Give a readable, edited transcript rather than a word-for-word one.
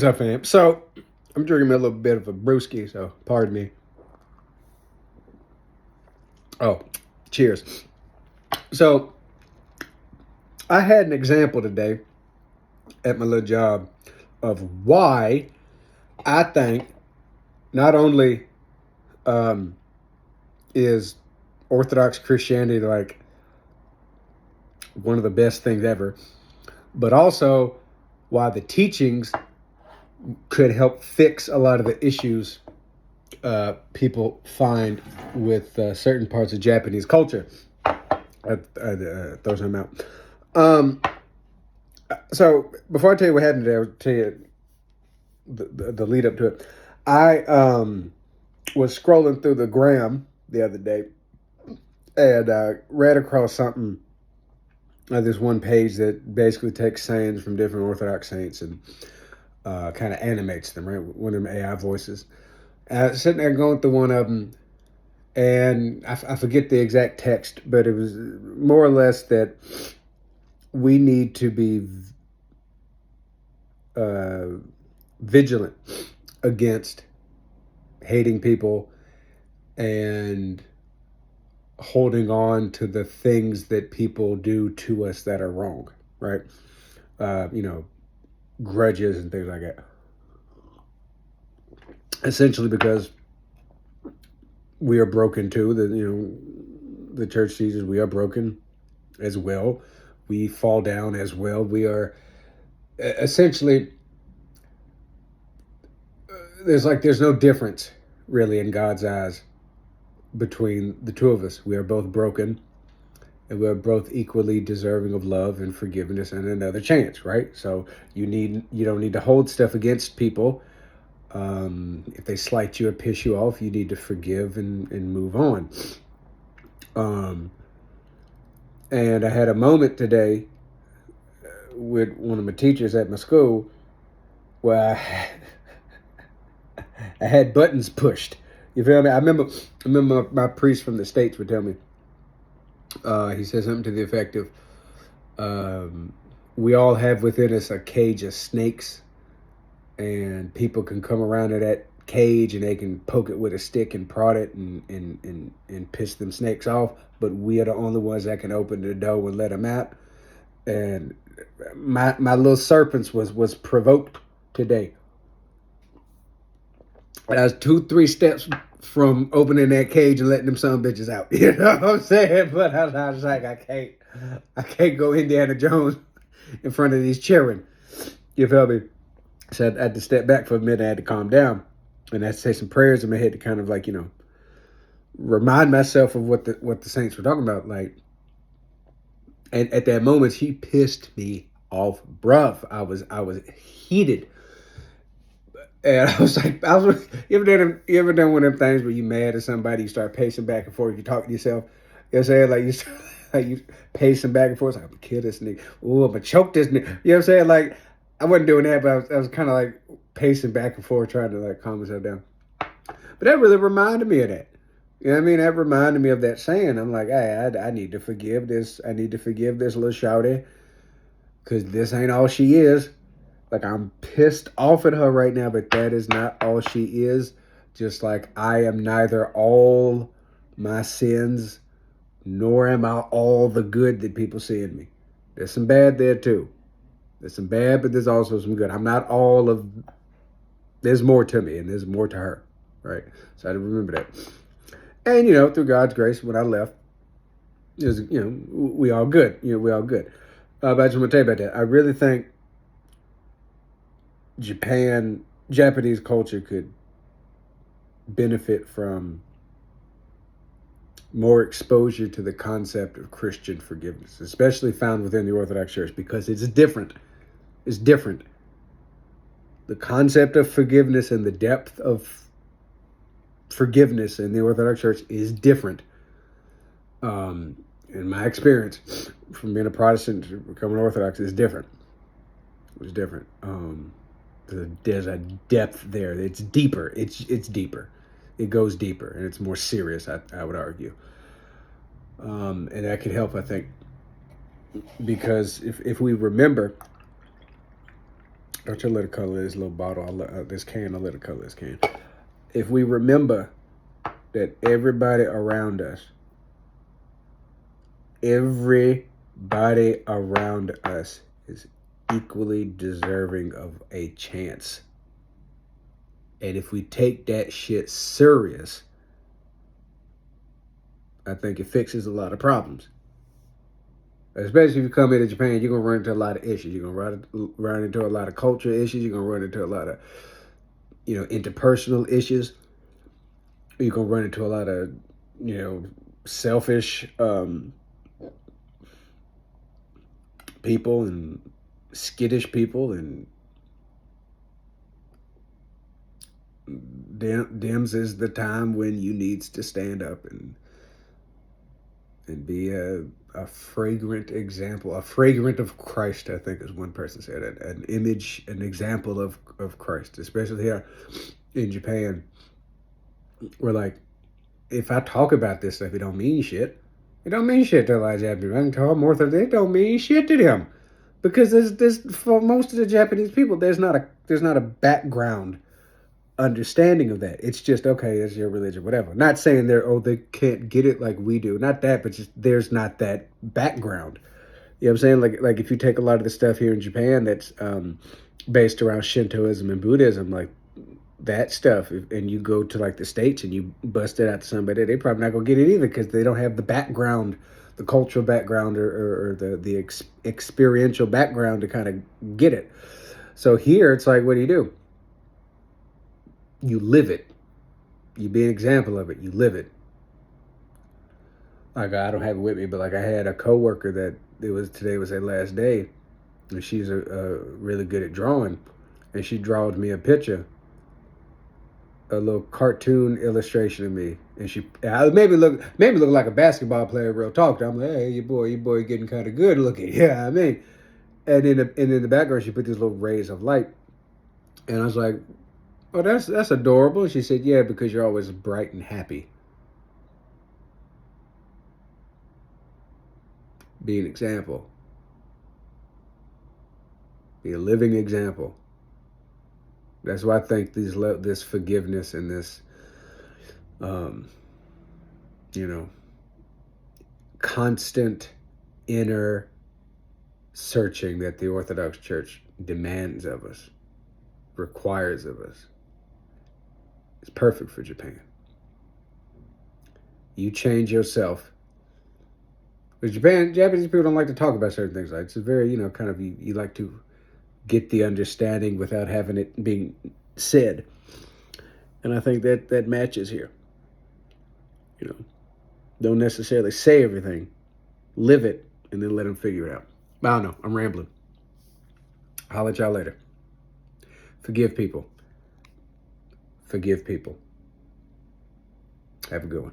What's up, fam? So I'm drinking me a little bit of a brewski, so pardon me. Oh, cheers. So I had an example today at my little job of why I think not only um, is Orthodox Christianity like one of the best things ever, but also why the teachings could help fix a lot of the issues people find with certain parts of Japanese culture. I throw some out. Um, so before I tell you what happened today, I'll tell you the lead up to it. I was scrolling through the gram the other day and ran across something. This one page that basically takes sayings from different Orthodox saints and kind of animates them, right? One of them AI voices. Sitting there going through one of them, and I forget the exact text, but it was more or less that we need to be uh, vigilant against hating people and holding on to the things that people do to us that are wrong, right? You know, grudges and things like that. Essentially, because we are broken too. The church teaches we are broken as well. We fall down as well. We are essentially there's no difference really in God's eyes between the two of us. We are both broken, and we're both equally deserving of love and forgiveness and another chance, right? So you don't need to hold stuff against people. If they slight you or piss you off, you need to forgive and move on. Um, and I had a moment today with one of my teachers at my school where I had buttons pushed. You feel me? I remember my priest from the States would tell me. He said something to the effect of, "We all have within us a cage of snakes, and people can come around to that cage and they can poke it with a stick and prod it and piss them snakes off. But we are the only ones that can open the door and let them out." And my little serpents was provoked today. I was 2-3 steps from opening that cage and letting them son bitches out. You know what I'm saying? But I was like, I can't go Indiana Jones in front of these children. You feel me? So I had to step back for a minute. I had to calm down, and I had to say some prayers in my head to kind of like remind myself of what the saints were talking about. Like, and at that moment, he pissed me off, bruv. I was heated. And I was like, you ever done one of them things where you mad at somebody, you start pacing back and forth, you talk to yourself, you know what I'm saying? Like you start, like you pacing back and forth, like I'm gonna kill this nigga, ooh, I'm gonna choke this nigga. You know what I'm saying? Like I wasn't doing that, but I was kind of like pacing back and forth, trying to like calm myself down. But that really reminded me of that. You know what I mean? That reminded me of that saying. I'm like, hey, I need to forgive this. I need to forgive this little shouty because this ain't all she is. Like I'm pissed off at her right now, but that is not all she is. Just like I am neither all my sins, nor am I all the good that people see in me. There's some bad there too. There's some bad, but there's also some good. I'm not all of. There's more to me, and there's more to her, right? So I had to remember that. And through God's grace, when I left, it was we all good. We all good. But I just want to tell you about that. I really think Japanese culture could benefit from more exposure to the concept of Christian forgiveness, especially found within the Orthodox Church, because it's different. It's different. The concept of forgiveness and the depth of forgiveness in the Orthodox Church is different. In my experience, from being a Protestant to becoming Orthodox, is different. It's different. There's a depth there. It's deeper. It's deeper. It goes deeper, and it's more serious. I would argue, and that could help. I think because if we remember Don't you let it color this little bottle, this can, I'll let it color this can. If we remember that everybody around us is equally deserving of a chance. And if we take that shit serious, I think it fixes a lot of problems. Especially if you come into Japan, you're going to run into a lot of issues. You're going to run into a lot of culture issues. You're going to run into a lot of, interpersonal issues. You're going to run into a lot of, selfish people and skittish people, and Dems is the time when you needs to stand up and be a fragrant example, a fragrant of Christ, I think as one person said, an image, an example of Christ, especially here in Japan, where like, if I talk about this stuff, it don't mean shit. It don't mean shit to a lot of Japanese. I can talk more than it don't mean shit to them, because there's for most of the Japanese people, there's not a background understanding of that. It's just, okay, that's your religion, whatever. Not saying they can't get it like we do. Not that, but just there's not that background. You know what I'm saying? Like if you take a lot of the stuff here in Japan that's based around Shintoism and Buddhism, like that stuff, and you go to like the States and you bust it out to somebody, they probably not gonna get it either, because they don't have the background, the cultural background, or the experiential background to kind of get it. So here it's like, what do? You live it. You be an example of it. You live it. Like, I don't have it with me, but like I had a coworker that today was her last day, and she's really good at drawing, and she drawed me a picture, a little cartoon illustration of me, and she maybe look like a basketball player. Real talk. I'm like, hey, your boy getting kind of good looking. Yeah, I mean, and in the background she put these little rays of light, and I was like, oh, that's adorable. She said, yeah, because you're always bright and happy. Be an example. Be a living example. That's why I think this forgiveness and this, constant inner searching that the Orthodox Church demands of us, requires of us, is perfect for Japan. You change yourself. Because Japanese people don't like to talk about certain things. Like, it's a very, kind of, you like to get the understanding without having it being said. And I think that matches here. Don't necessarily say everything. Live it, and then let them figure it out. I don't know. I'm rambling. I'll let y'all later. Forgive people. Forgive people. Have a good one.